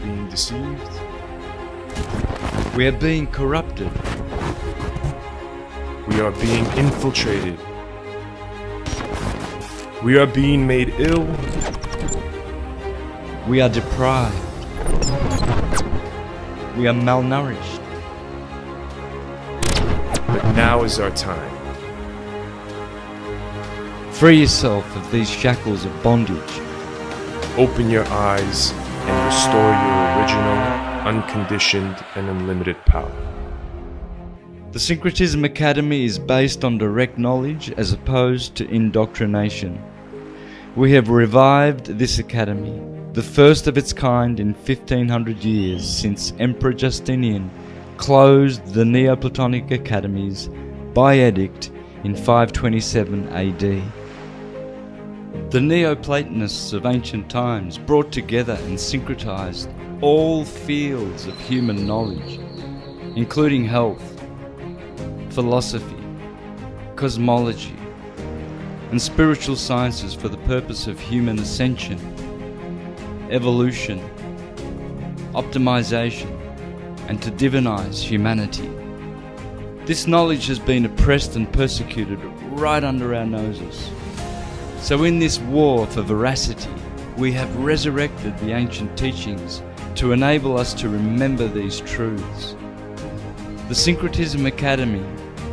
being deceived. We are being corrupted. We are being infiltrated. We are being made ill. We are deprived. We are malnourished. But now is our time. Free yourself of these shackles of bondage. Open your eyes and restore your original, unconditioned, and unlimited power. The Syncretism Academy is based on direct knowledge as opposed to indoctrination. We have revived this academy, the first of its kind in 1500 years since Emperor Justinian closed the Neoplatonic academies by edict in 527 AD. The Neoplatonists of ancient times brought together and syncretized all fields of human knowledge, including health, philosophy, cosmology, and spiritual sciences for the purpose of human ascension, evolution, optimization, and to divinize humanity. This knowledge has been oppressed and persecuted right under our noses. So in this war for veracity, we have resurrected the ancient teachings to enable us to remember these truths. The Syncretism Academy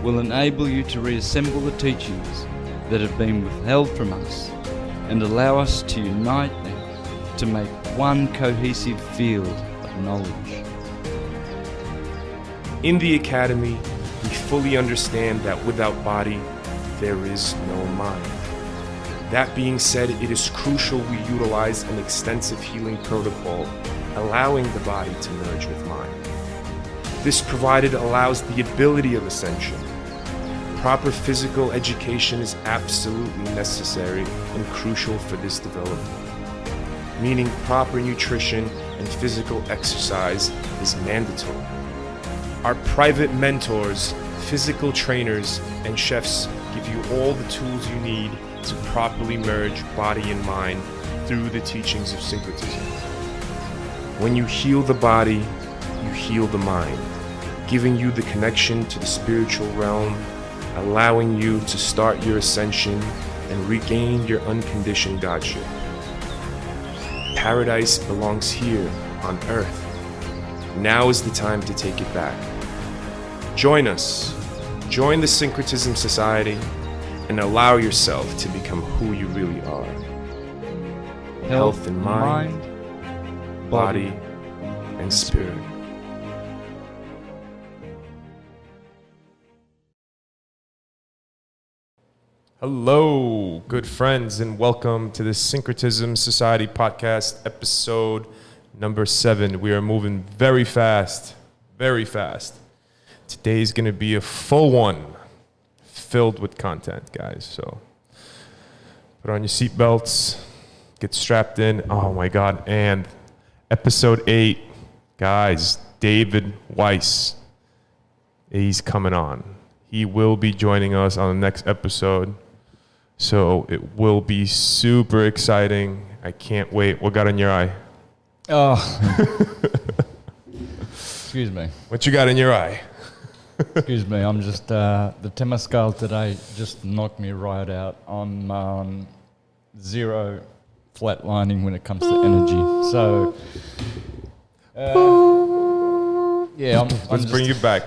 will enable you to reassemble the teachings that have been withheld from us and allow us to unite them to make one cohesive field of knowledge. In the Academy, we fully understand that without body, there is no mind. That being said, it is crucial we utilize an extensive healing protocol, allowing the body to merge with mind. This provided allows the ability of ascension. Proper physical education is absolutely necessary and crucial for this development, meaning proper nutrition and physical exercise is mandatory. Our private mentors, physical trainers, and chefs give you all the tools you need to properly merge body and mind through the teachings of syncretism. When you heal the body, you heal the mind, giving you the connection to the spiritual realm, allowing you to start your ascension and regain your unconditioned godship. Paradise belongs here on earth. Now is the time to take it back. Join us. Join the Syncretism Society and allow yourself to become who you really are. Health in mind, body, and spirit. Hello, good friends, and welcome to the Syncretism Society podcast, episode number 7. We are moving very fast, very fast. Today's going to be a full one, filled with content, guys. So put on your seatbelts, get strapped in. Oh my God. And episode 8, guys, David Weiss, he's coming on. He will be joining us on the next episode. So it will be super exciting. I can't wait. What got in your eye? Oh. Excuse me. What you got in your eye? Excuse me, I'm just, the Temescal today just knocked me right out. I'm zero flatlining when it comes to energy. So, yeah, Let's bring you back.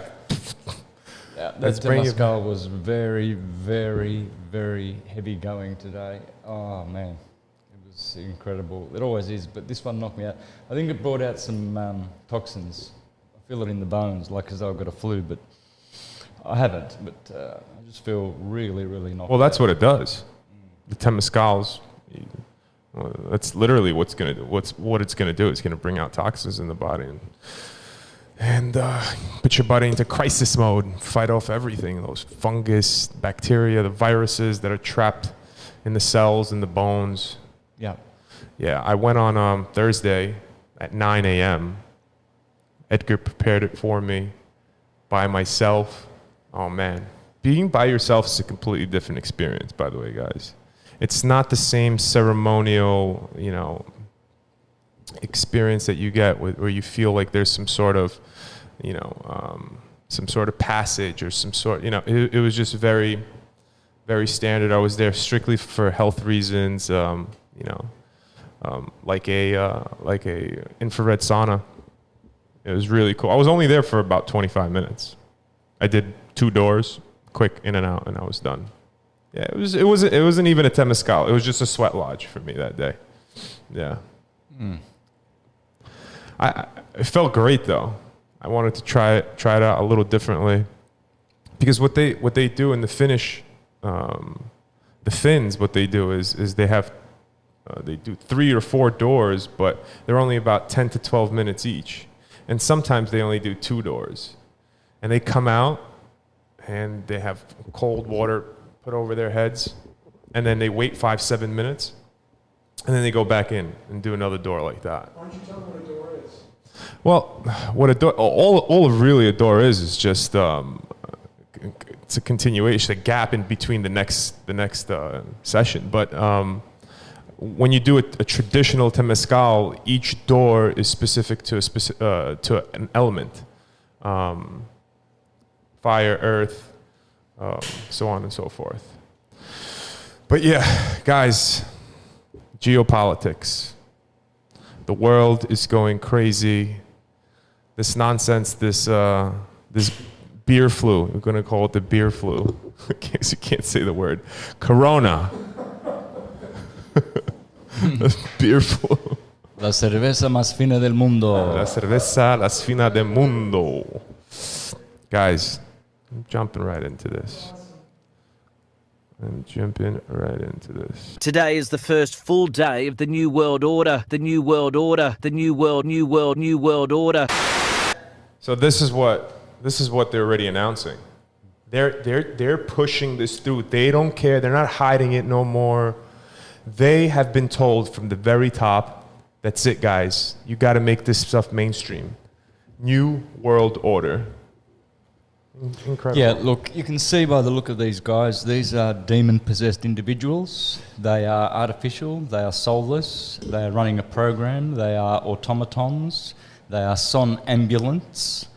Yeah, that Temescal was very, very, very heavy going today. Oh, man, it was incredible. It always is, but this one knocked me out. I think it brought out some toxins. I feel it in the bones, like as though I've got a flu, but I haven't, but I just feel really, really knocked out. Well, that's what it does. The Temescals, that's literally what it's going to do. It's going to bring out toxins in the body and put your body into crisis mode, fight off everything, those fungus, bacteria, the viruses that are trapped in the cells and the bones. Yeah. Yeah, I went on Thursday at 9 a.m. Edgar prepared it for me by myself. Oh, man. Being by yourself is a completely different experience, by the way, guys. It's not the same ceremonial, experience that you get where you feel like there's some sort of, some sort of passage or some sort, it was just very, very standard. I was there strictly for health reasons, like a infrared sauna. It was really cool. I was only there for about 25 minutes. I did 2 doors, quick in and out, and I was done. Yeah, it wasn't even a temescal. It was just a sweat lodge for me that day. Yeah. It felt great though. I wanted to try it out a little differently, because what they do in the Finnish, the Finns, what they do is they do 3 or 4 doors, but they're only about 10 to 12 minutes each, and sometimes they only do 2 doors, and they come out and they have cold water put over their heads, and then they wait 5-7 minutes, and then they go back in and do another door like that. Why don't you tell them what a door is? Well, what a door, all really a door is just it's a continuation, a gap in between the next session. But when you do a traditional temescal, each door is specific to an element, fire, earth, so on and so forth. But yeah, guys, geopolitics. The world is going crazy. This nonsense, this beer flu, we're going to call it the beer flu, in case you can't say the word, Corona. Beer flu. La cerveza más fina del mundo. La cerveza más fina del mundo. Guys, I'm jumping right into this. Today is the first full day of the New World Order. The New World Order. The New World Order. So this is what they're already announcing. They're pushing this through. They don't care. They're not hiding it no more. They have been told from the very top, that's it, guys. You got to make this stuff mainstream. New World Order. Incredible. Yeah, look, you can see by the look of these guys, these are demon-possessed individuals. They are artificial, they are soulless, they are running a program, they are automatons, they are somnambulants,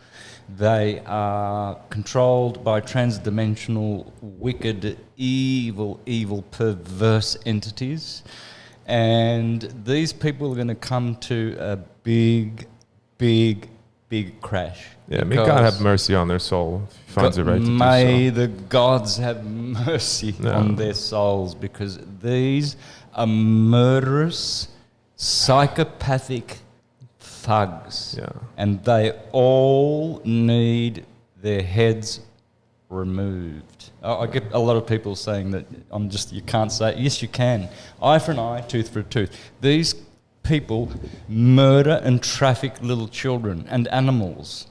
they are controlled by transdimensional, wicked, evil, perverse entities. And these people are going to come to a big crash. Yeah, may God have mercy on their soul if he finds it right to do so. May the gods have mercy on their souls, because these are murderous, psychopathic thugs. Yeah. And they all need their heads removed. I get a lot of people saying that you can't say it. Yes, you can. Eye for an eye, tooth for a tooth. These people murder and traffic little children and animals.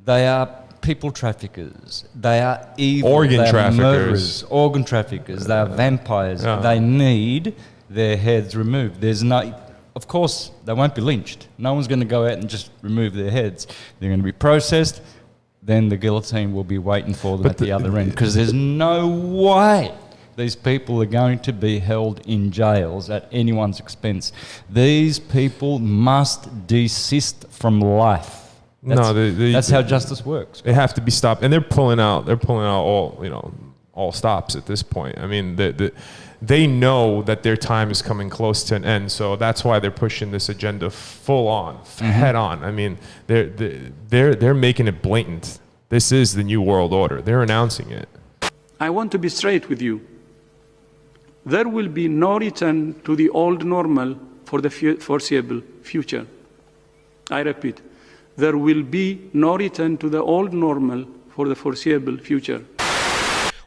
They are people traffickers. They are evil. Organ traffickers. Murderers, organ traffickers. They are vampires. Yeah. They need their heads removed. Of course, they won't be lynched. No one's going to go out and just remove their heads. They're going to be processed. Then the guillotine will be waiting for them at the other end, because there's no way these people are going to be held in jails at anyone's expense. These people must desist from life. That's how justice works. They have to be stopped, and they're pulling out all stops at this point. I mean, they know that their time is coming close to an end, so that's why they're pushing this agenda full on, head on. I mean, they're making it blatant. This is the New World Order. They're announcing it. I want to be straight with you. There will be no return to the old normal for the foreseeable future. I repeat, there will be no return to the old normal for the foreseeable future.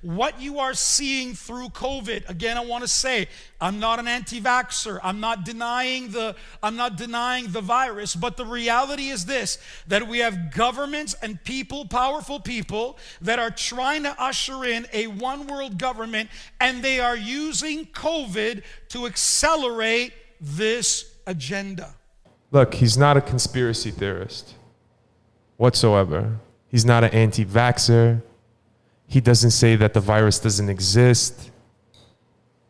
What you are seeing through COVID, again, I want to say, I'm not an anti-vaxxer. I'm not denying the virus, but the reality is this, that we have governments and people, powerful people, that are trying to usher in a one-world government, and they are using COVID to accelerate this agenda. Look, he's not a conspiracy theorist whatsoever. He's not an anti-vaxxer. He doesn't say that the virus doesn't exist.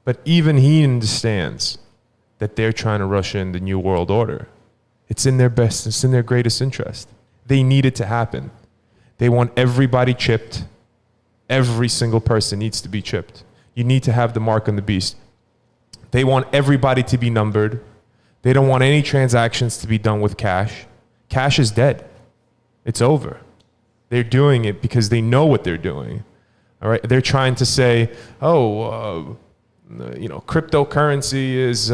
But even he understands that they're trying to rush in the New World Order. It's in their best, it's in their greatest interest. They need it to happen. They want everybody chipped. Every single person needs to be chipped. You need to have the mark on the beast. They want everybody to be numbered. They don't want any transactions to be done with cash. Cash is dead. It's over. They're doing it because they know what they're doing. All right. They're trying to say, cryptocurrency is,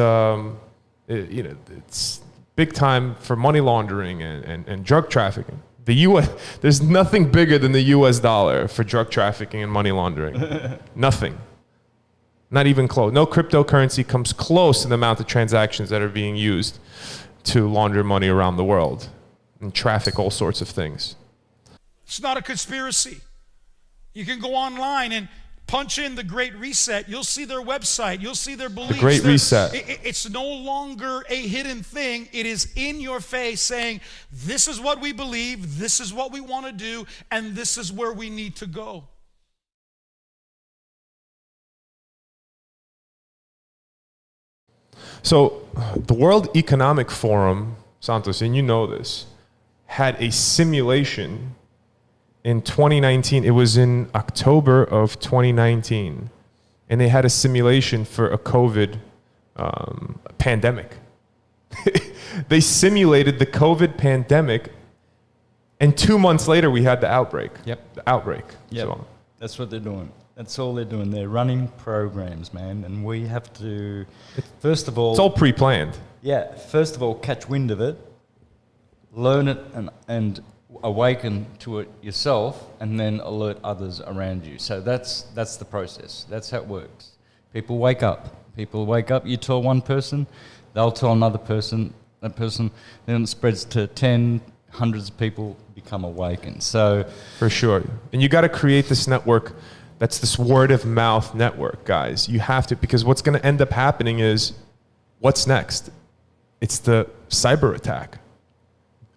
it's big time for money laundering and drug trafficking. The U.S. There's nothing bigger than the U.S. dollar for drug trafficking and money laundering. Nothing. Not even close. No cryptocurrency comes close to the amount of transactions that are being used to launder money around the world and traffic all sorts of things. It's not a conspiracy. You can go online and punch in the Great Reset. You'll see their website. You'll see their beliefs. The Great Reset. It's no longer a hidden thing. It is in your face saying, this is what we believe, this is what we want to do, and this is where we need to go. So the World Economic Forum, Santos, and you know this, had a simulation in 2019. It was in October of 2019. And they had a simulation for a COVID pandemic. They simulated the COVID pandemic, and 2 months later we had the outbreak. Yep. The outbreak. Yep. So, That's what they're doing. That's all they're doing. They're running programs, man. And we have to, first of all... it's all pre-planned. Yeah, first of all, catch wind of it, learn it and awaken to it yourself, and then alert others around you. So that's the process. That's how it works. People wake up. You tell one person, they'll tell another person, that person, then it spreads to 10, hundreds of people become awakened. So for sure. And you got to create this network. That's this word of mouth network, guys. You have to, because what's going to end up happening is, what's next? It's the cyber attack.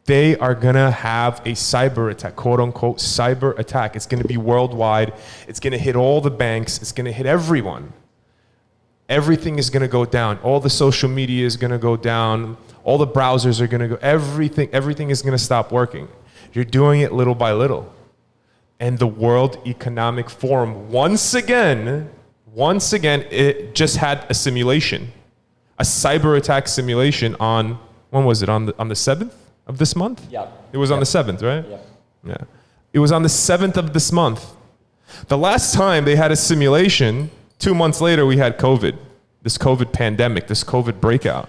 They are going to have a cyber attack, quote unquote, cyber attack. It's going to be worldwide. It's going to hit all the banks. It's going to hit everyone. Everything is going to go down. All the social media is going to go down. All the browsers are going to go, everything is going to stop working. You're doing it little by little. And the World Economic Forum, once again, it just had a simulation, a cyber attack simulation on, when was it, on the 7th of this month? Yeah. It was on the 7th, right? Yeah. Yeah. It was on the 7th of this month. The last time they had a simulation, 2 months later, we had COVID, this COVID pandemic, this COVID breakout.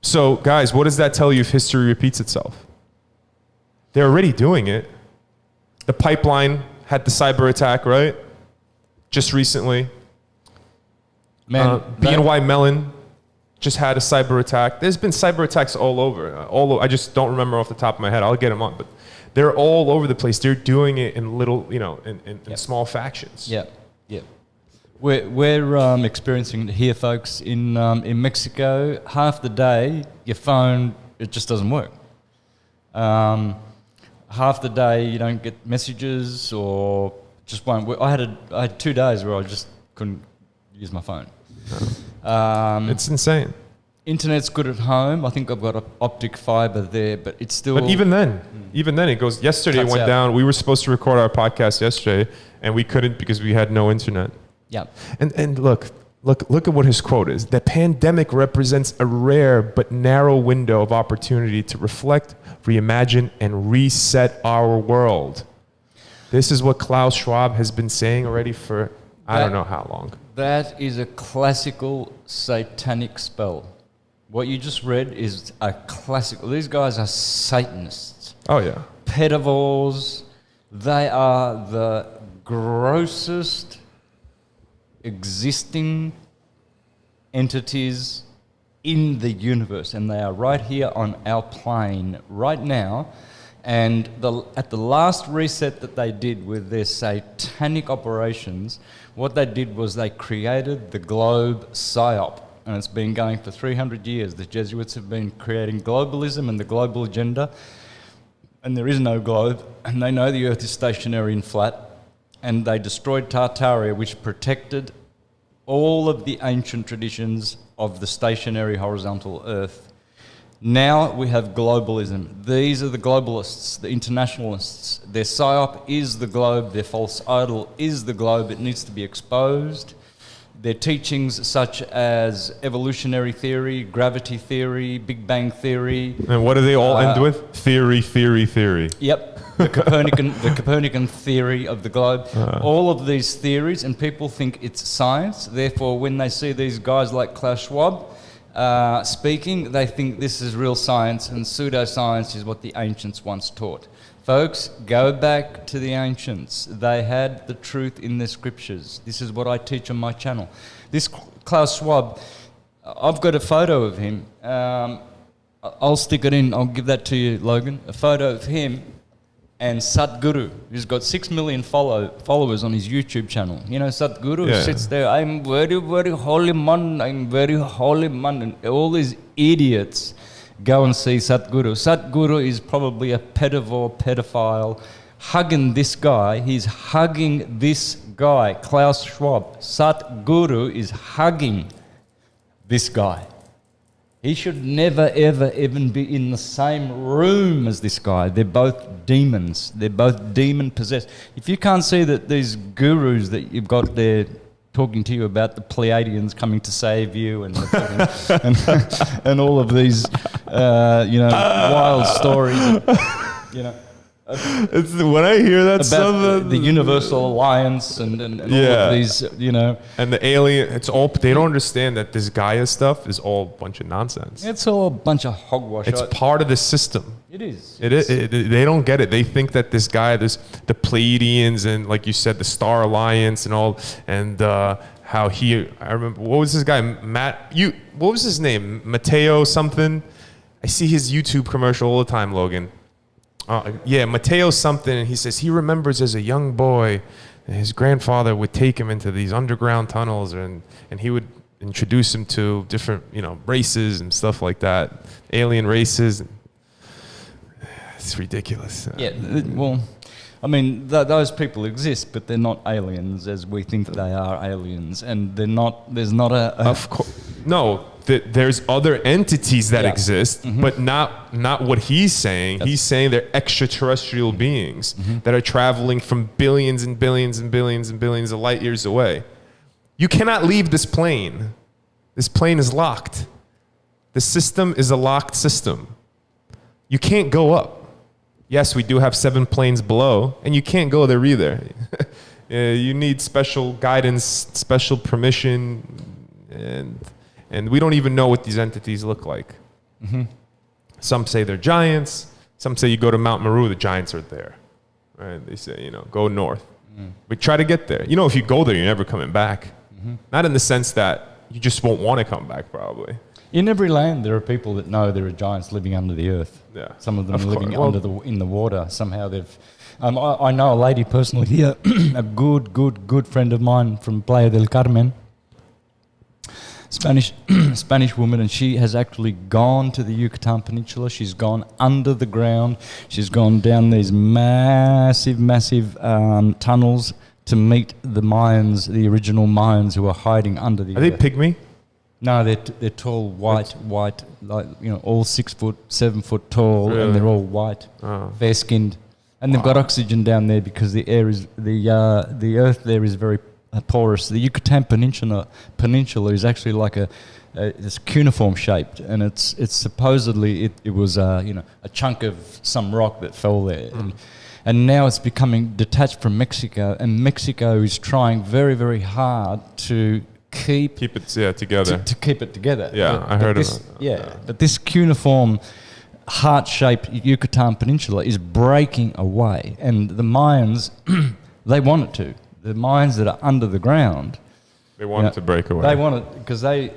So, guys, what does that tell you if history repeats itself? They're already doing it. The pipeline had the cyber attack, right? Just recently. Man, BNY Mellon just had a cyber attack. There's been cyber attacks all over. I just don't remember off the top of my head. I'll get them on, but they're all over the place. They're doing it in little, in small factions. Yeah, yeah. We're experiencing it here, folks. In Mexico, half the day your phone, it just doesn't work. Half the day you don't get messages or just won't work. I had 2 days where I just couldn't use my phone. It's insane. Internet's good at home. I think I've got optic fiber there, but it's still... But even then it goes... Yesterday it went down. We were supposed to record our podcast yesterday, and we couldn't because we had no internet. Yeah. And look at what his quote is. The pandemic represents a rare but narrow window of opportunity to reflect, reimagine, and reset our world. This is what Klaus Schwab has been saying already for I don't know how long. That is a classical satanic spell. What you just read is a classical... These guys are Satanists. Oh, yeah. Pedivores. They are the grossest existing entities in the universe, and they are right here on our plane right now. And at the last reset that they did with their satanic operations, what they did was they created the globe psyop, and it's been going for 300 years. The Jesuits have been creating globalism and the global agenda, and there is no globe, and they know the earth is stationary and flat, and they destroyed Tartaria, which protected all of the ancient traditions of the stationary horizontal earth. Now we have globalism. These are the globalists, the internationalists. Their psyop is the globe. Their false idol is the globe. It needs to be exposed. Their teachings such as evolutionary theory, gravity theory, Big Bang theory. And what do they all end with? Theory, theory, theory. Yep, the Copernican theory of the globe. All of these theories, and people think it's science. Therefore, when they see these guys like Klaus Schwab speaking, they think this is real science, and pseudoscience is what the ancients once taught. Folks, go back to the ancients. They had the truth in their scriptures. This is what I teach on my channel. This Klaus Schwab, I've got a photo of him. I'll stick it in. I'll give that to you, Logan. A photo of him and Sadhguru, who's got 6 million followers on his YouTube channel. You know, Sadhguru sits there, I'm very, very holy man, I'm very holy man. And all these idiots go and see Sadhguru. Sadhguru is probably a pedophile, hugging this guy. He's hugging this guy, Klaus Schwab. Sadhguru is hugging this guy. He should never, ever, even be in the same room as this guy. They're both demons. They're both demon-possessed. If you can't see that these gurus that you've got there talking to you about the Pleiadians coming to save you and and all of these, wild stories, It's when I hear that about stuff, the Universal Alliance and all of these, and the alien. It's all they don't understand that this Gaia stuff is all a bunch of nonsense. it's all a bunch of hogwash. It's part of the system. It is. They don't get it. They think that this guy, the Pleiadians, and like you said, the Star Alliance, and all, and how I remember, what was this guy, what was his name, Matteo something? I see his YouTube commercial all the time, Logan. Matteo something, and he says he remembers as a young boy, his grandfather would take him into these underground tunnels, and he would introduce him to different, races and stuff like that, alien races. It's ridiculous. Yeah, well, I mean, those people exist, but they're not aliens as we think they are aliens, and they're not. There's not Of course, no. There's other entities that exist, but not what he's saying. He's saying they're extraterrestrial beings that are traveling from billions and billions and billions and billions of light years away. You cannot leave this plane. This plane is locked. The system is a locked system. You can't go up. Yes, we do have 7 planes below, and you can't go there either. You need special guidance, special permission, and we don't even know what these entities look like. Some say they're giants. Some say you go to Mount Meru, the giants are there. Right? They say, go north. But try to get there. If you go there, you're never coming back. Not in the sense that you just won't want to come back, probably. In every land, there are people that know there are giants living under the earth. Yeah, some of them are living in the water. Somehow they've. I know a lady personally here, a good friend of mine from Playa del Carmen, Spanish woman, and she has actually gone to the Yucatan Peninsula. She's gone under the ground. She's gone down these massive tunnels to meet the Mayans, the original Mayans who are hiding under the earth. Are they pygmy? No, they're tall, white, like all 6 foot, 7 foot tall, really? And they're all white, fair skinned, and they've got oxygen down there because the air is the earth there is very porous. The Yucatan Peninsula is actually like it's cuneiform shaped, and it's supposedly it was a chunk of some rock that fell there, and now it's becoming detached from Mexico, and Mexico is trying very, very hard to keep it together. To keep it together. Yeah, I heard of it. Yeah, but this cuneiform, heart-shaped Yucatan Peninsula is breaking away, and the Mayans, they want it to. The Mayans that are under the ground, they want it to break away. They want it because they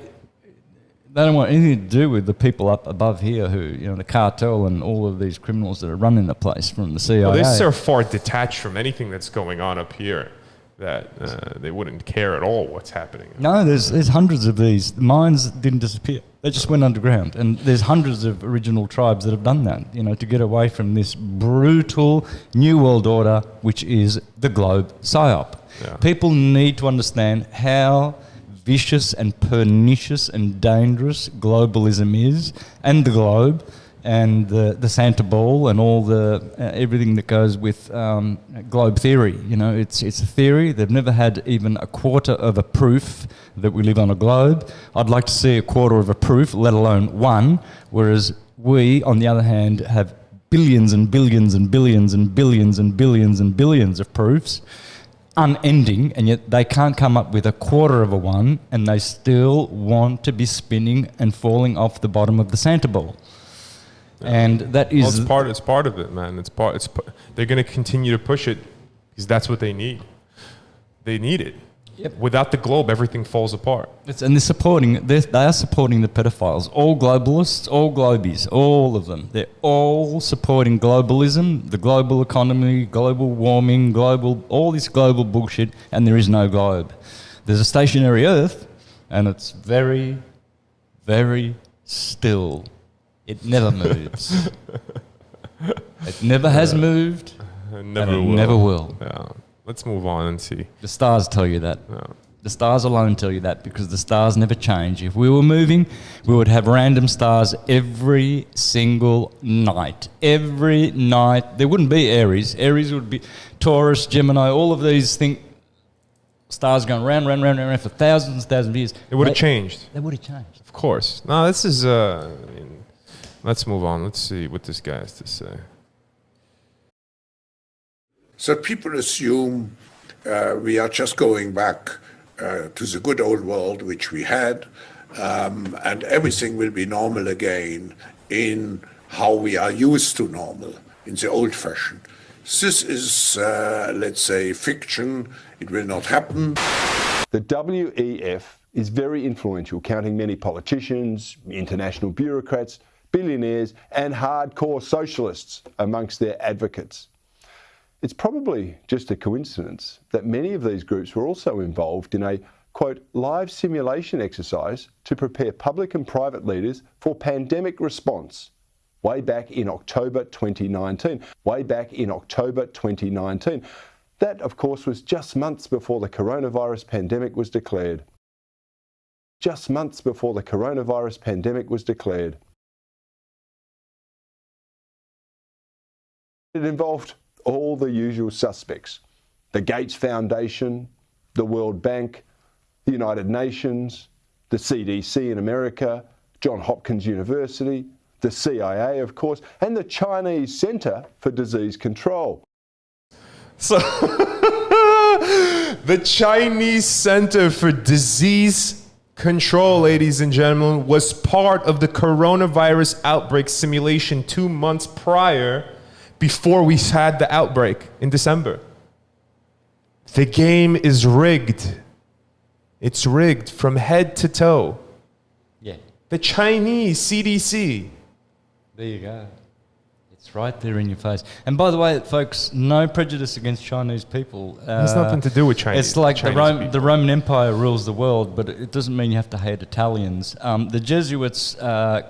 don't want anything to do with the people up above here who, the cartel and all of these criminals that are running the place from the CIA. Well, they're so far detached from anything that's going on up here that they wouldn't care at all what's happening. No, there's hundreds of these. The mines didn't disappear. They just went underground. And there's hundreds of original tribes that have done that, to get away from this brutal New World Order, which is the globe psyop. Yeah. People need to understand how vicious and pernicious and dangerous globalism is, and the globe, and the Santa Ball, and all the everything that goes with globe theory. You know, it's a theory. They've never had even a quarter of a proof that we live on a globe. I'd like to see a quarter of a proof, let alone one. Whereas we, on the other hand, have billions and billions and billions and billions and billions and billions of proofs, unending, and yet they can't come up with a quarter of a one, and they still want to be spinning and falling off the bottom of the Santa Ball. And that is it's part of it, man. They're going to continue to push it because that's what they need. They need it. Yep. Without the globe, everything falls apart. And they are supporting the pedophiles. All globalists, all globies, all of them. They're all supporting globalism, the global economy, global warming, all this global bullshit, and there is no globe. There's a stationary Earth, and it's very, very still. It never moves. It never has moved, and it never will. Yeah. Let's move on and see. The stars tell you that. Yeah. The stars alone tell you that, because the stars never change. If we were moving, we would have random stars every single night. Every night. There wouldn't be Aries. Aries would be Taurus, Gemini, all of these stars going round for thousands and thousands of years. It would have changed. They would have changed. Of course. No, this is... let's move on. Let's see what this guy has to say. So people assume we are just going back to the good old world which we had, and everything will be normal again in how we are used to normal, in the old fashion. This is, let's say, fiction. It will not happen. The WEF is very influential, counting many politicians, international bureaucrats, billionaires, and hardcore socialists amongst their advocates. It's probably just a coincidence that many of these groups were also involved in a, quote, live simulation exercise to prepare public and private leaders for pandemic response way back in October 2019. That, of course, was just months before the coronavirus pandemic was declared. It involved all the usual suspects: the Gates Foundation, the World Bank, the United Nations, the CDC in America, Johns Hopkins University, the CIA, of course, and the Chinese Center for Disease Control. So, the Chinese Center for Disease Control, ladies and gentlemen, was part of the coronavirus outbreak simulation 2 months prior, before we had the outbreak in December. The game is rigged. It's rigged from head to toe. Yeah. The Chinese CDC. There you go. It's right there in your face. And by the way, folks, no prejudice against Chinese people. It has nothing to do with Chinese. It's like Chinese the Roman Empire rules the world, but it doesn't mean you have to hate Italians. The Jesuits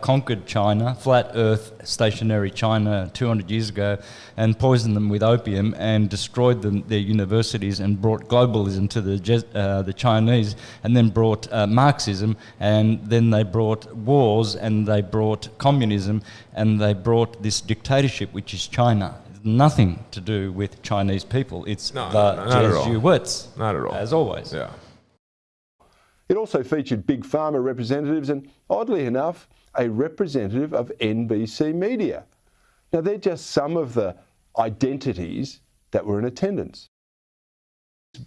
conquered China, flat earth, stationary China 200 years ago, and poisoned them with opium and destroyed their universities and brought globalism to the Chinese, and then brought Marxism, and then they brought wars, and they brought communism, and they brought this dictatorship, which is China. It's nothing to do with Chinese people. It's the Jesuits. Not at all. As always. Yeah. It also featured big pharma representatives and, oddly enough, a representative of NBC Media. Now, they're just some of the identities that were in attendance.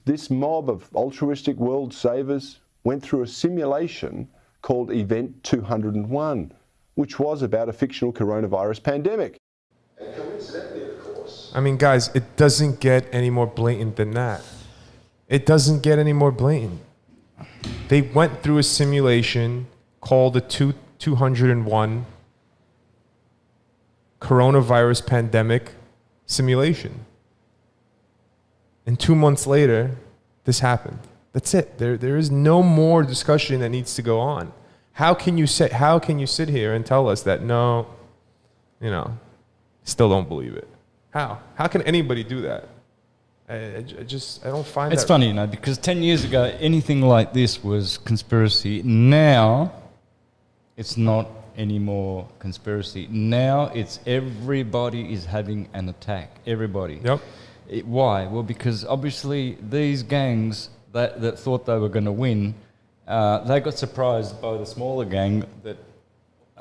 This mob of altruistic world savers went through a simulation called Event 201, which was about a fictional coronavirus pandemic. And coincidentally, of course... I mean, guys, it doesn't get any more blatant than that. It doesn't get any more blatant. They went through a simulation called the 201 coronavirus pandemic simulation. And 2 months later, this happened. That's it. There is no more discussion that needs to go on. How can you sit here and tell us that no, still don't believe it? How can anybody do that? I don't find It's that. funny, because 10 years ago, anything like this was conspiracy. Now, it's not anymore conspiracy. Now, it's everybody is having an attack. Everybody. Yep. Why? Well, because obviously these gangs that thought they were going to win, they got surprised by the smaller gang that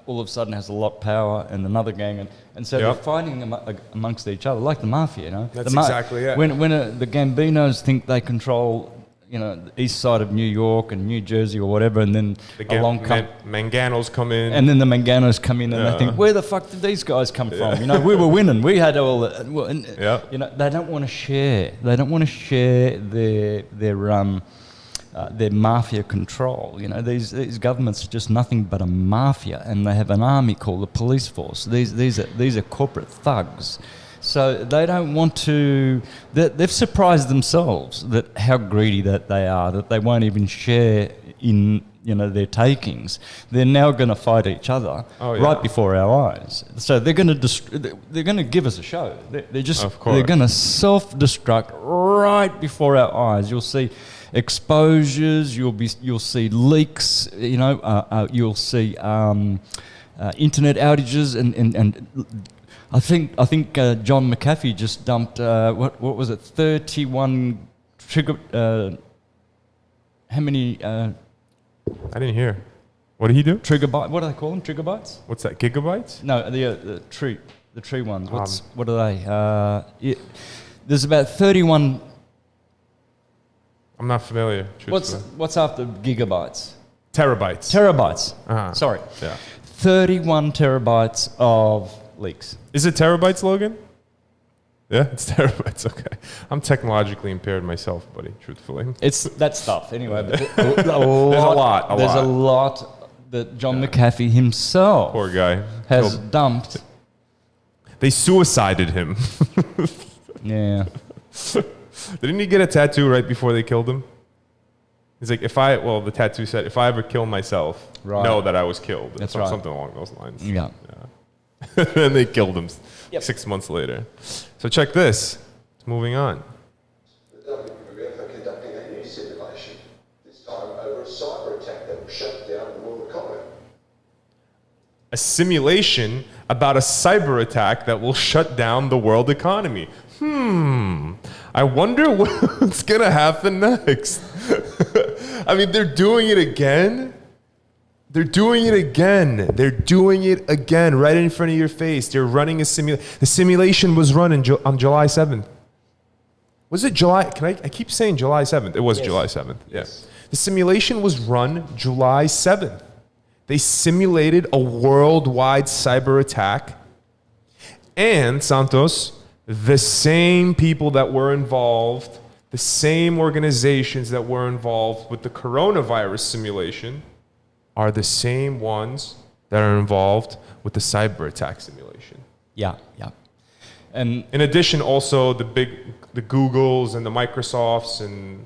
all of a sudden has a lot of power, and another gang, and so they're fighting amongst each other, like the mafia, That's exactly it. When the Gambinos think they control, the east side of New York and New Jersey or whatever, and then Manganos come in. and then the Manganos come in and they think, where the fuck did these guys come from? We were winning. We had all the... Well, and, they don't want to share. They don't want to share their mafia control. These governments are just nothing but a mafia, and they have an army called the police force. These are corporate thugs. So they don't want to... They've surprised themselves that how greedy that they are, that they won't even share in their takings. They're now going to fight each other right before our eyes. So they're going to give us a show. They're going to self-destruct right before our eyes. You'll see exposures. You'll see leaks. You'll see internet outages and I think John McAfee just dumped what was it? 31 trigger. How many? I didn't hear. What did he do? Trigger byte. What do they call them? Trigger bytes? What's that? Gigabytes? No, the tree ones. What are they? There's about 31. I'm not familiar. What's after gigabytes? Terabytes. Terabytes. Sorry. Yeah. 31 terabytes of leaks. Is it terabytes, Logan? Yeah, it's terabytes. Okay. I'm technologically impaired myself, buddy, truthfully. It's that stuff anyway. But There's a lot. There's a lot that John McAfee himself Poor guy. has dumped. They suicided him. Yeah. Didn't he get a tattoo right before they killed him? He's like, the tattoo said, if I ever kill myself, know that I was killed. That's right. Something along those lines. Yeah. And they killed him 6 months later. So check this. Moving on. The WWF are conducting a new simulation, this time over a cyber attack that will shut down the world economy. A simulation about a cyber attack that will shut down the world economy. I wonder what's going to happen next. I mean, they're doing it again. They're doing it again right in front of your face. They're running a simulation. The simulation was run on July 7th. Was it July? I keep saying July 7th. It was July 7th. Yes. The simulation was run July 7th. They simulated a worldwide cyber attack. And, Santos, the same people that were involved, the same organizations that were involved with the coronavirus simulation are the same ones that are involved with the cyber attack simulation. Yeah. And in addition, also the Googles and the Microsofts and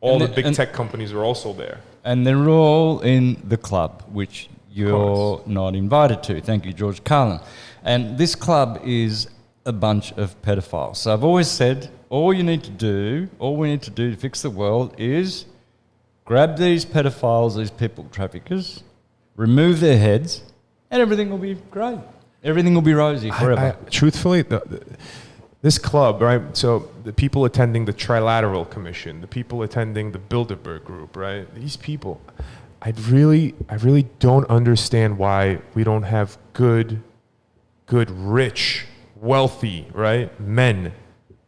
all the big tech companies are also there. And they're all in the club, which you're not invited to. Thank you, George Carlin. And this club is a bunch of pedophiles. So I've always said, all we need to do to fix the world is grab these pedophiles, these people traffickers, remove their heads, and everything will be great. Everything will be rosy forever. Truthfully, this club, right? So the people attending the Trilateral Commission, the people attending the Bilderberg Group, right? These people, I really don't understand why we don't have good, rich, wealthy, right, men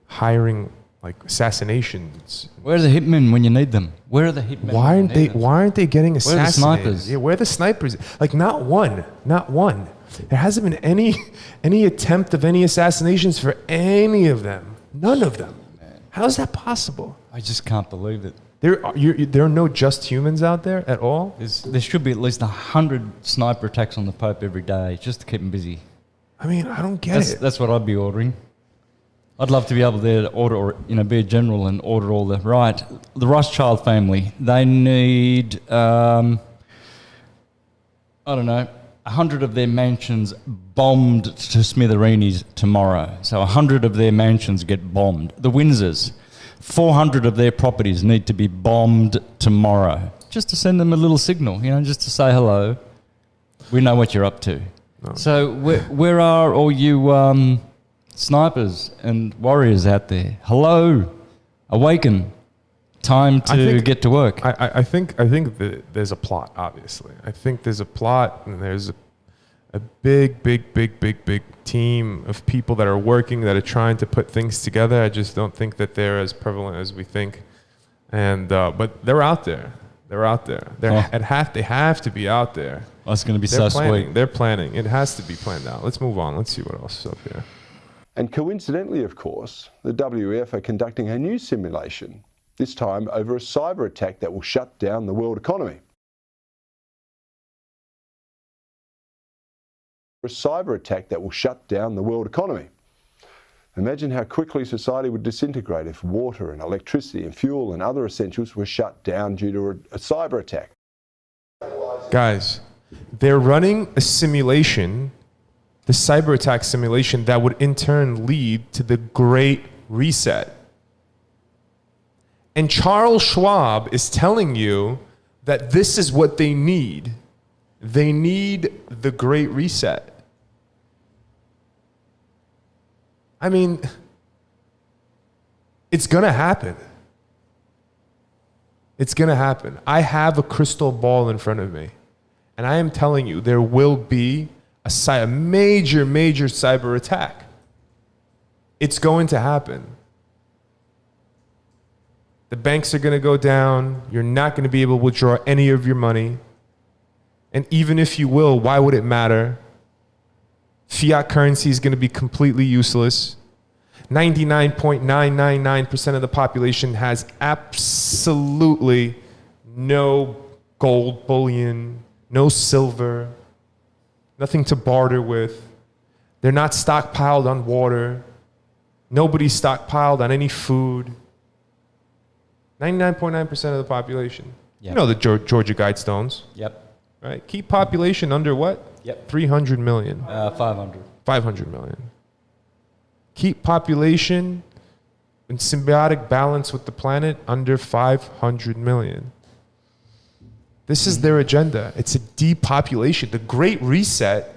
hiring like assassinations. Where's the hitmen when you need them? Where are the hitmen? Why aren't they getting assassinated? Where are the snipers? Yeah, where are the snipers? Like not one. There hasn't been any attempt of any assassinations for any of them. None of them. How is that possible? I just can't believe it. There are no just humans out there at all? There should be at least 100 sniper attacks on the Pope every day just to keep him busy. I mean, I don't get it. That's what I'd be ordering. I'd love to be able to order, or be a general and order all the Rothschild family. They need, I don't know, 100 of their mansions bombed to smithereens tomorrow. So 100 of their mansions get bombed. The Windsors, 400 of their properties need to be bombed tomorrow, just to send them a little signal, you know, just to say hello. We know what you're up to. No. So where are all you snipers and warriors out there? Hello, awaken. Time to get to work. I think that there's a plot, obviously. I think there's a plot, and there's a big team of people that are working, that are trying to put things together. I just don't think that they're as prevalent as we think. And but they're out there. They're out there. They have to be out there. That's going to be They're so planning. sweet. They're planning. It has to be planned out. Let's move on. Let's see what else is up here. And coincidentally, of course, the WEF are conducting a new simulation, this time over a cyber attack that will shut down the world economy. A cyber attack that will shut down the world economy. Imagine how quickly society would disintegrate if water and electricity and fuel and other essentials were shut down due to a cyber attack. Guys, they're running a simulation, the cyber attack simulation, that would in turn lead to the Great Reset. And Charles Schwab is telling you that this is what they need. They need the Great Reset. I mean, it's going to happen. It's going to happen. I have a crystal ball in front of me, and I am telling you there will be a major cyber attack. It's going to happen. The banks are going to go down. You're not going to be able to withdraw any of your money. And even if you will, why would it matter? Fiat currency is going to be completely useless. 99.999% of the population has absolutely no gold bullion, no silver, nothing to barter with. They're not stockpiled on water. Nobody's stockpiled on any food. 99.9% of the population. Yep. You know the Georgia Guidestones. Yep. Right? Keep population under what? Yep. 300 million. 500. 500 million. Keep population in symbiotic balance with the planet under 500 million. This is their agenda. It's a depopulation. The Great Reset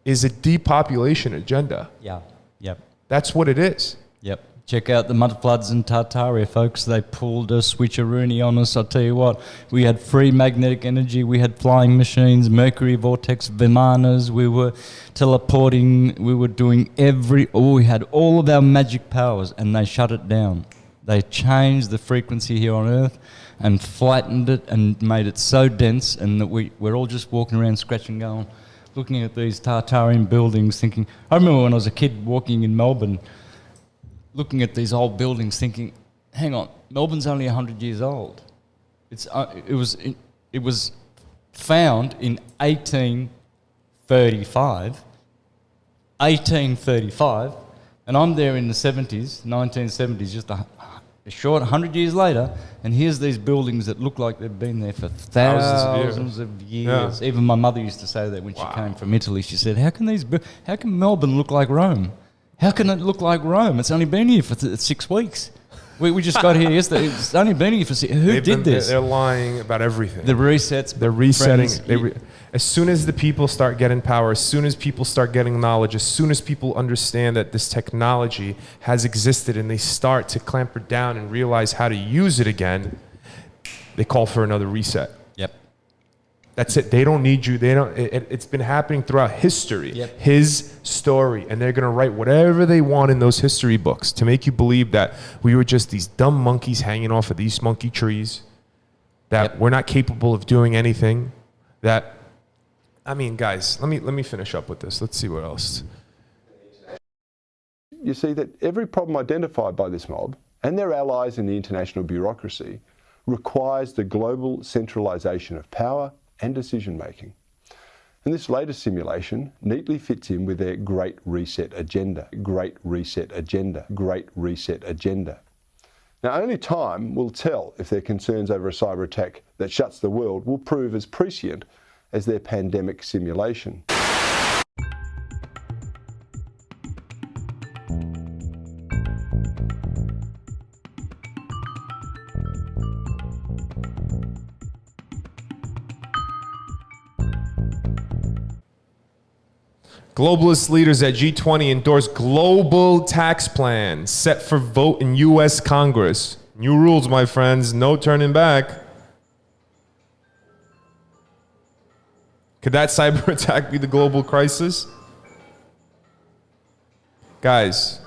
is a depopulation agenda. Yeah. Yep. That's what it is. Yep. Check out the mud floods in Tartaria, folks. They pulled a switcheroonie on us. I'll tell you what, we had free magnetic energy. We had flying machines, Mercury vortex, Vimanas. We were teleporting. We were doing we had all of our magic powers, and they shut it down. They changed the frequency here on Earth and flattened it and made it so dense, and that we're all just walking around scratching, going, looking at these Tartarian buildings, thinking. I remember when I was a kid walking in Melbourne, looking at these old buildings, thinking, "Hang on, Melbourne's only 100 years old. It was found in 1835, and I'm there in the 1970s, just a short 100 years later, and here's these buildings that look like they've been there for thousands of years. Yeah. Even my mother used to say that when she came from Italy. She said, "How can Melbourne look like Rome? How can it look like Rome? It's only been here for 6 weeks. We just got here yesterday. It's only been here for 6 weeks. Who did this?" They're lying about everything. The resets. They're resetting. As soon as the people start getting power, as soon as people start getting knowledge, as soon as people understand that this technology has existed and they start to clamper down and realize how to use it again, they call for another reset. Yep. That's it. They don't need you. It's been happening throughout history. Yep. His story. And they're going to write whatever they want in those history books to make you believe that we were just these dumb monkeys hanging off of these monkey trees, that we're not capable of doing anything. Guys, let me finish up with this. Let's see what else. You see that every problem identified by this mob and their allies in the international bureaucracy requires the global centralisation of power and decision-making. And this latest simulation neatly fits in with their Great Reset agenda, Great Reset agenda, Great Reset agenda. Now, only time will tell if their concerns over a cyber attack that shuts the world will prove as prescient as their pandemic simulation. Globalist leaders at G20 endorse global tax plan set for vote in U.S. Congress. New rules, my friends. No turning back. Could that cyber attack be the global crisis? Guys,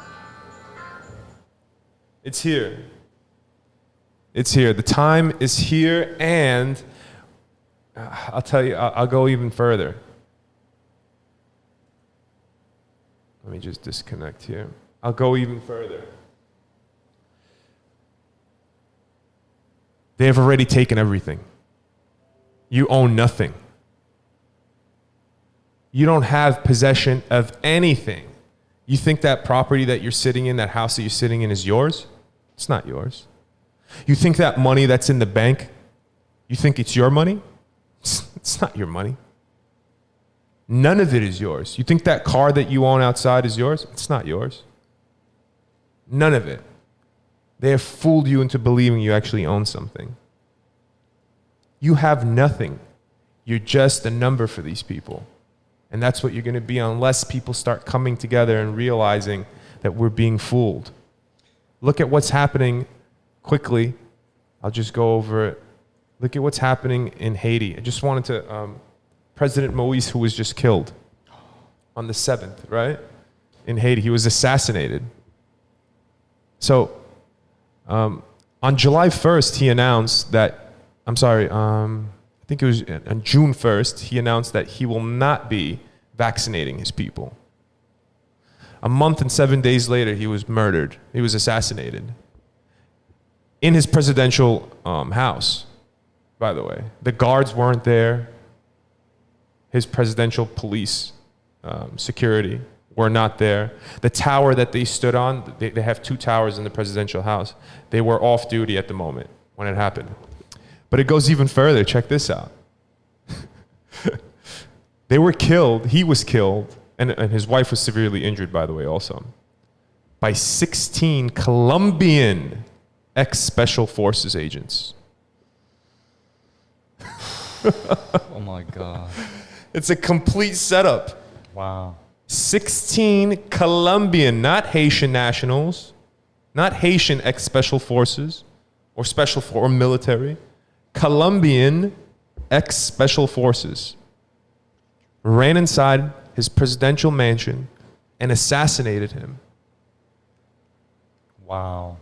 it's here. It's here. The time is here, and I'll tell you, I'll go even further. Let me just disconnect here. I'll go even further. They have already taken everything. You own nothing. You don't have possession of anything. You think that property that you're sitting in, that house that you're sitting in, is yours? It's not yours. You think that money that's in the bank, you think it's your money? It's not your money. None of it is yours. You think that car that you own outside is yours? It's not yours. None of it. They have fooled you into believing you actually own something. You have nothing. You're just a number for these people. And that's what you're going to be unless people start coming together and realizing that we're being fooled. Look at what's happening quickly. I'll just go over it. Look at what's happening in Haiti. I just wanted to, President Moïse, who was just killed on the 7th, right? In Haiti, he was assassinated. So, on July 1st, he announced that, I think it was on June 1st, he announced that he will not be vaccinating his people. A month and 7 days later, he was murdered. He was assassinated. In his presidential house, by the way. The guards weren't there. His presidential police security were not there. The tower that they stood on, they have 2 towers in the presidential house. They were off duty at the moment when it happened. But it goes even further. Check this out. They were killed. He was killed. And his wife was severely injured, by the way, also. By 16 Colombian ex-Special Forces agents. Oh my God. It's a complete setup. Wow. 16 Colombian, not Haitian nationals, not Haitian ex-Special Forces or military. Colombian ex-Special Forces ran inside his presidential mansion and assassinated him. Wow.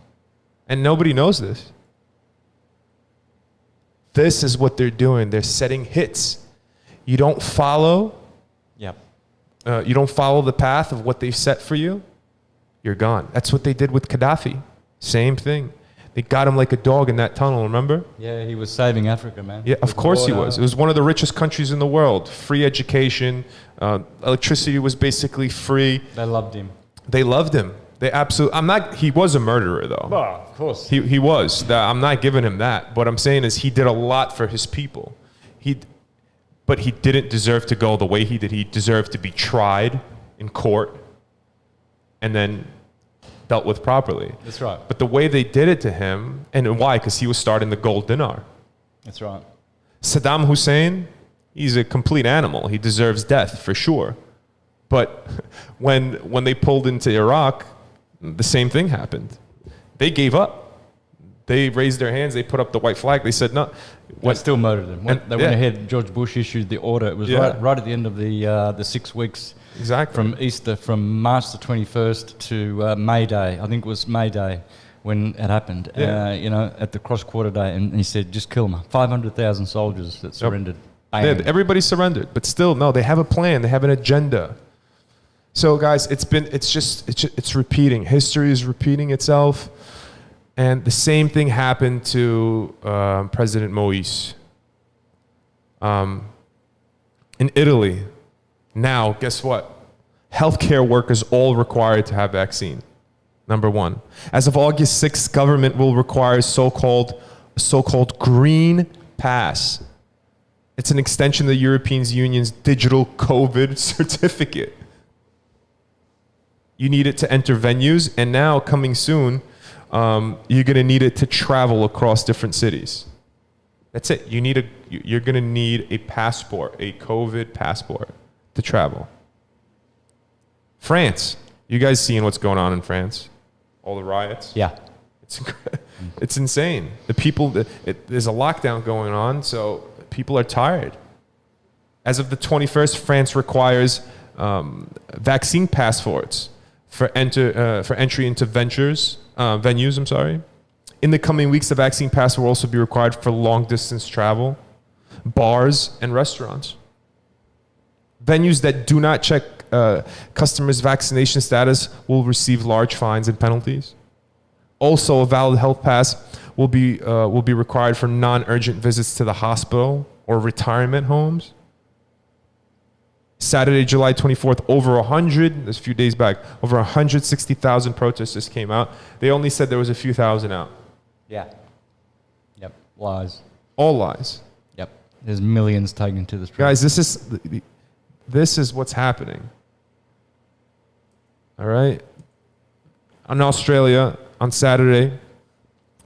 And nobody knows this. This is what they're doing. They're setting hits. You don't follow. Yep. You don't follow the path of what they've set for you, you're gone. That's what they did with Gaddafi. Same thing. They got him like a dog in that tunnel, remember? Yeah, he was saving Africa, man. Yeah, of course he was. It was one of the richest countries in the world. Free education. Electricity was basically free. They loved him. They loved him. They absolutely. He was a murderer, though. Well, of course. He was. I'm not giving him that. What I'm saying is he did a lot for his people. But he didn't deserve to go the way he did. He deserved to be tried in court and then dealt with properly. That's right. But the way they did it to him, and why? Because he was starting the gold dinar. That's right. Saddam Hussein, he's a complete animal. He deserves death for sure. But when they pulled into Iraq, the same thing happened. They gave up. They raised their hands. They put up the white flag. They said no. They still murdered him. They went ahead. George Bush issued the order. It was right at the end of the 6 weeks. Exactly. From Easter, from March the 21st to May Day. I think it was May Day when it happened. Yeah. At the cross-quarter day, and he said, just kill them. 500,000 soldiers that surrendered. Yeah, everybody surrendered, but still, no. They have a plan. They have an agenda. So, guys, it's repeating. History is repeating itself. And the same thing happened to President Moïse. In Italy, now, guess what? Healthcare workers all required to have vaccine. Number one. As of August 6th, government will require so-called green pass. It's an extension of the European Union's digital COVID certificate. You need it to enter venues, and now coming soon, you're going to need it to travel across different cities. That's it. You're going to need a passport, a COVID passport to travel. France. You guys seeing what's going on in France? All the riots? Yeah. It's insane. The people, there's a lockdown going on, so people are tired. As of the 21st, France requires vaccine passports for entry into venues. I'm sorry. In the coming weeks, the vaccine pass will also be required for long-distance travel, bars, and restaurants. Venues that do not check customers' vaccination status will receive large fines and penalties. Also, a valid health pass will be required for non-urgent visits to the hospital or retirement homes. Saturday, July 24th, this a few days back, over 160,000 protesters came out. They only said there was a few thousand out. Yeah. Yep. Lies. All lies. Yep. There's millions taken to the street. Guys, this is what's happening. All right? In Australia, on Saturday,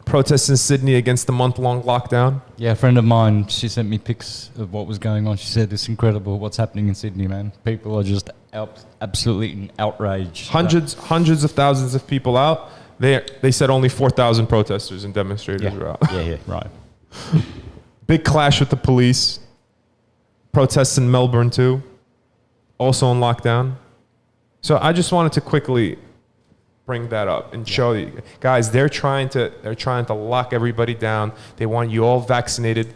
protests in Sydney against the month-long lockdown. Yeah, a friend of mine, she sent me pics of what was going on. She said, it's incredible what's happening in Sydney, man. People are just absolutely in outrage. Hundreds of thousands of people out. They said only 4,000 protesters and demonstrators were out. Yeah, right. Big clash with the police. Protests in Melbourne too. Also on lockdown. So I just wanted to quickly bring that up and show you guys, they're trying to lock everybody down. They want you all vaccinated.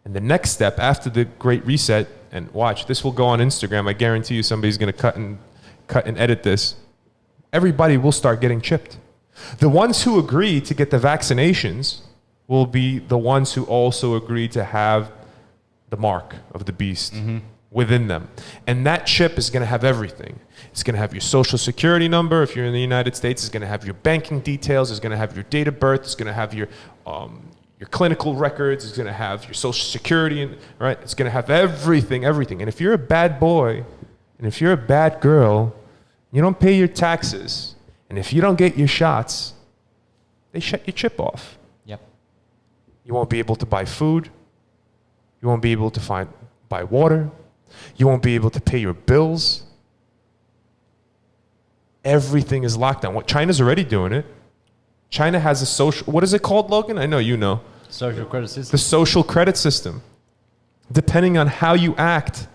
And the next step after the Great Reset, and watch, this will go on Instagram. I guarantee you somebody's going to cut and edit this. Everybody will start getting chipped. The ones who agree to get the vaccinations will be the ones who also agree to have the mark of the beast within them. And that chip is going to have everything. It's going to have your social security number. If you're in the United States, it's going to have your banking details. It's going to have your date of birth. It's going to have your clinical records. It's going to have your social security, right? It's going to have everything. And if you're a bad boy, and if you're a bad girl, you don't pay your taxes, and if you don't get your shots, they shut your chip off. Yep. You won't be able to buy food. You won't be able to buy water. You won't be able to pay your bills. Everything is locked down. China's already doing it. China has a social, what is it called, Logan? I know you know. Social credit system. The social credit system. Depending on how you act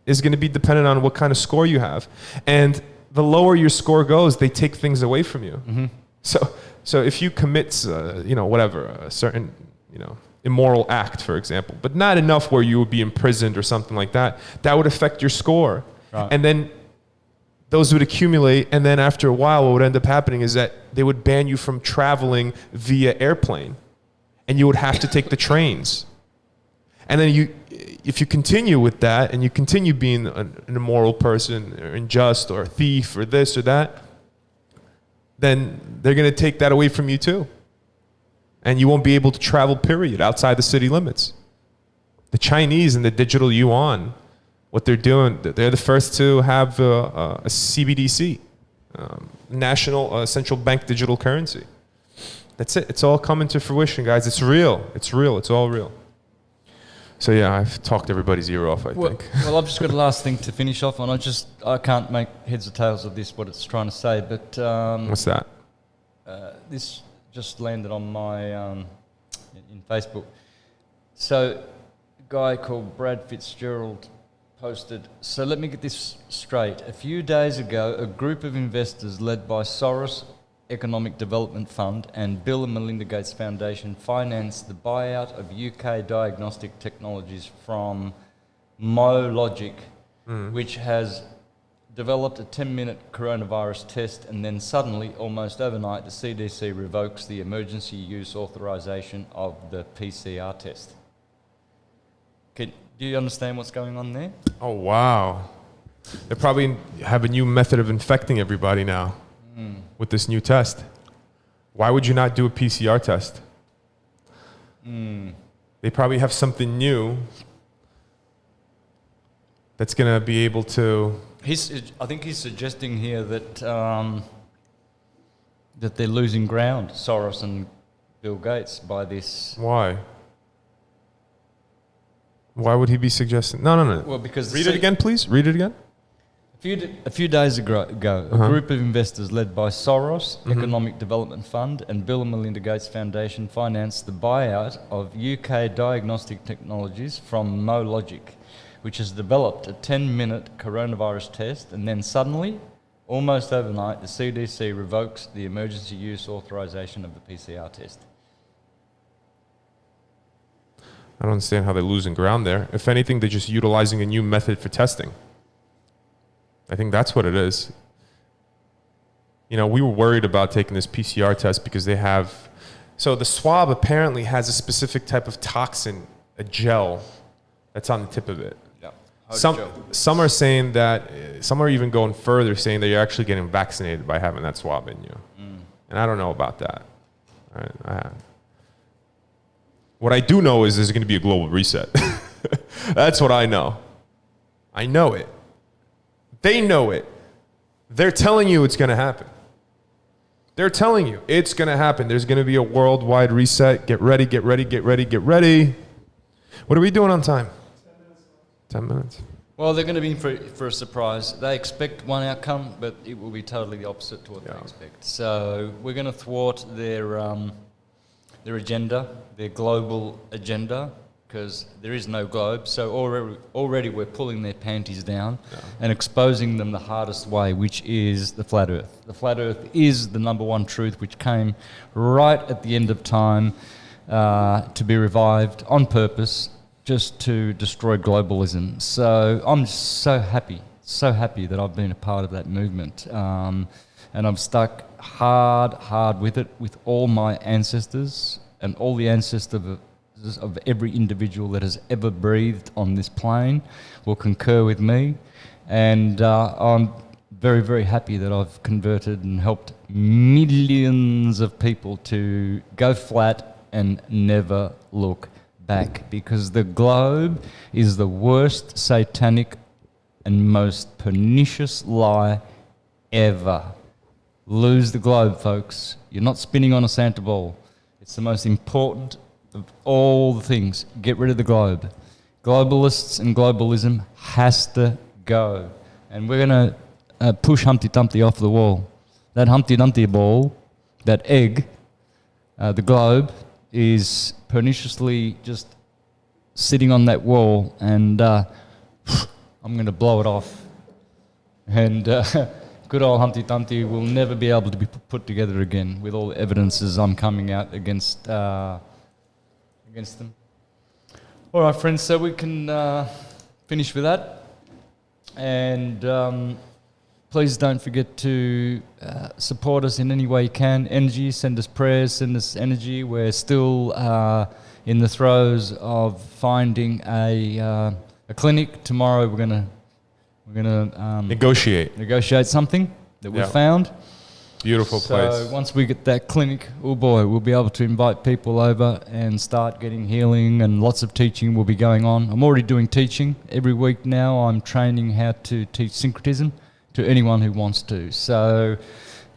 is going to be dependent on what kind of score you have. And the lower your score goes, they take things away from you. So if you commit, a certain, immoral act, for example, but not enough where you would be imprisoned or something like that, that would affect your score. Right. And then those would accumulate, and then after a while, what would end up happening is that they would ban you from traveling via airplane, and you would have to take the trains. And then if you continue with that, and you continue being an immoral person, or unjust, or a thief, or this or that, then they're going to take that away from you too. And you won't be able to travel, period, outside the city limits. The Chinese and the digital yuan, what they're doing, they're the first to have a CBDC, National Central Bank Digital Currency. That's it. It's all coming to fruition, guys. It's real. It's real. It's all real. So yeah, I've talked everybody's ear off, I think. Well, I've just got a last thing to finish off on. I can't make heads or tails of this, what it's trying to say, but... What's that? This just landed on my in Facebook. So, a guy called Brad Fitzgerald posted, so let me get this straight. A few days ago, a group of investors led by Soros Economic Development Fund and Bill and Melinda Gates Foundation financed the buyout of UK diagnostic technologies from MoLogic, which has developed a 10-minute coronavirus test, and then suddenly, almost overnight, the CDC revokes the emergency use authorization of the PCR test. Do you understand what's going on there? Oh, wow. They probably have a new method of infecting everybody now with this new test. Why would you not do a PCR test? They probably have something new that's going to be able to... I think he's suggesting here that that they're losing ground, Soros and Bill Gates, by this. Why? Why would he be suggesting? No. Well, because read it again, please. Read it again. A few days ago, a group of investors led by Soros Economic Development Fund and Bill and Melinda Gates Foundation financed the buyout of UK diagnostic technologies from MoLogic, which has developed a 10-minute coronavirus test, and then suddenly, almost overnight, the CDC revokes the emergency use authorization of the PCR test. I don't understand how they're losing ground there. If anything, they're just utilizing a new method for testing. I think that's what it is. You know, we were worried about taking this PCR test because they have... So the swab apparently has a specific type of toxin, a gel, that's on the tip of it. Yeah. Some are saying that... Some are even going further, saying that you're actually getting vaccinated by having that swab in you. And I don't know about that. What I do know is there's going to be a global reset. That's what I know. I know it. They know it. They're telling you it's going to happen. They're telling you it's going to happen. There's going to be a worldwide reset. Get ready, get ready, get ready, get ready. What are we doing on time? 10 minutes. Well, they're going to be in for a surprise. They expect one outcome, but it will be totally the opposite to what they expect. So we're going to thwart their agenda, their global agenda, because there is no globe. So already we're pulling their panties down and exposing them the hardest way, which is the flat earth. The flat earth is the number one truth which came right at the end of time to be revived on purpose just to destroy globalism. So I'm so happy that I've been a part of that movement. And I'm stuck hard with it, with all my ancestors and all the ancestors of every individual that has ever breathed on this plane will concur with me. And I'm very, very happy that I've converted and helped millions of people to go flat and never look back, because the globe is the worst satanic and most pernicious lie ever. Lose the globe, folks. You're not spinning on a Santa ball. It's the most important of all the things. Get rid of the globe. Globalists and globalism has to go. And we're going to push Humpty Dumpty off the wall. That Humpty Dumpty ball, that egg, the globe, is perniciously just sitting on that wall, and I'm going to blow it off. And good old Humpty Dumpty will never be able to be put together again with all the evidences I'm coming out against them. All right, friends, so we can finish with that. And please don't forget to support us in any way you can. Energy, send us prayers, send us energy. We're still in the throes of finding a clinic. Tomorrow we're gonna negotiate something that we found. Beautiful place. So once we get that clinic, oh boy, we'll be able to invite people over and start getting healing, and lots of teaching will be going on. I'm already doing teaching. Every week now I'm training how to teach syncretism to anyone who wants to. So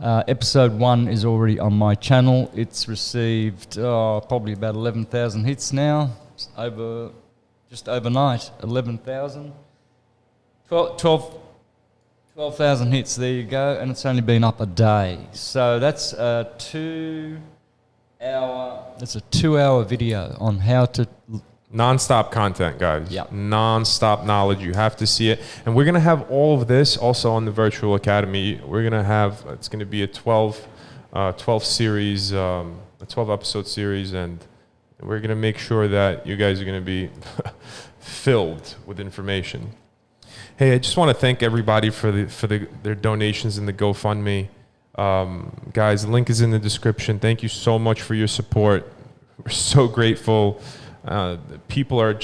episode 1 is already on my channel. It's received probably about 11,000 hits now. Just overnight, 11,000. 12,000 hits, there you go, and it's only been up a day. So that's a 2-hour video on how to... Non-stop content, guys. Yep. Non-stop knowledge. You have to see it. And we're going to have all of this also on the Virtual Academy. We're going to have... It's going to be a 12 series, a 12-episode series, and we're going to make sure that you guys are going to be filled with information. Hey, I just want to thank everybody for their donations in the GoFundMe. Guys, the link is in the description. Thank you so much for your support. We're so grateful. People are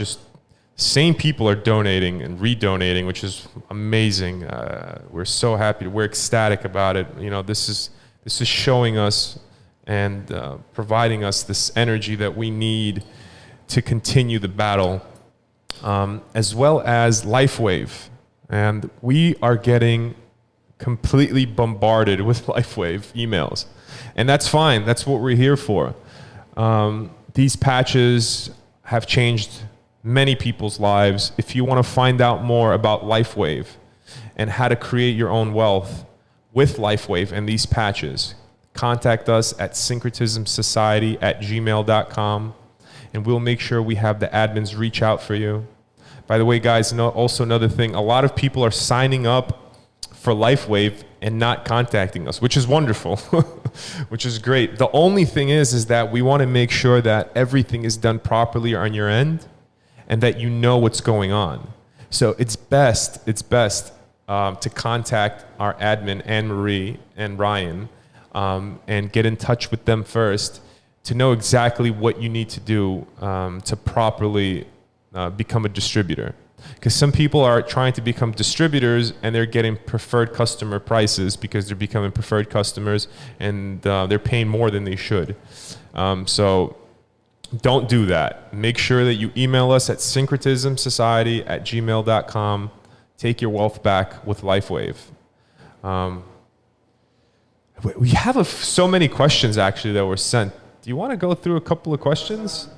donating and redonating, which is amazing. We're so happy. We're ecstatic about it. You know, this is showing us and providing us this energy that we need to continue the battle, as well as LifeWave. And we are getting completely bombarded with LifeWave emails. And that's fine. That's what we're here for. These patches have changed many people's lives. If you want to find out more about LifeWave and how to create your own wealth with LifeWave and these patches, contact us at syncretismsociety@gmail.com, and we'll make sure we have the admins reach out for you. By the way, guys, also another thing, a lot of people are signing up for LifeWave and not contacting us, which is wonderful, which is great. The only thing is that we want to make sure that everything is done properly on your end and that you know what's going on. So it's best to contact our admin, Anne-Marie and Ryan, and get in touch with them first to know exactly what you need to do to properly become a distributor. Because some people are trying to become distributors and they're getting preferred customer prices because they're becoming preferred customers and they're paying more than they should. So don't do that. Make sure that you email us at syncretismsociety@gmail.com. Take your wealth back with LifeWave. We have so many questions actually that were sent. Do you want to go through a couple of questions?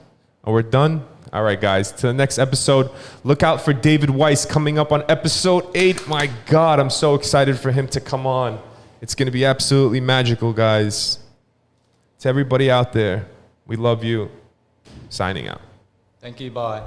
Oh, we're done? All right, guys. To the next episode, look out for David Weiss coming up on episode 8. My God, I'm so excited for him to come on. It's going to be absolutely magical, guys. To everybody out there, we love you. Signing out. Thank you. Bye.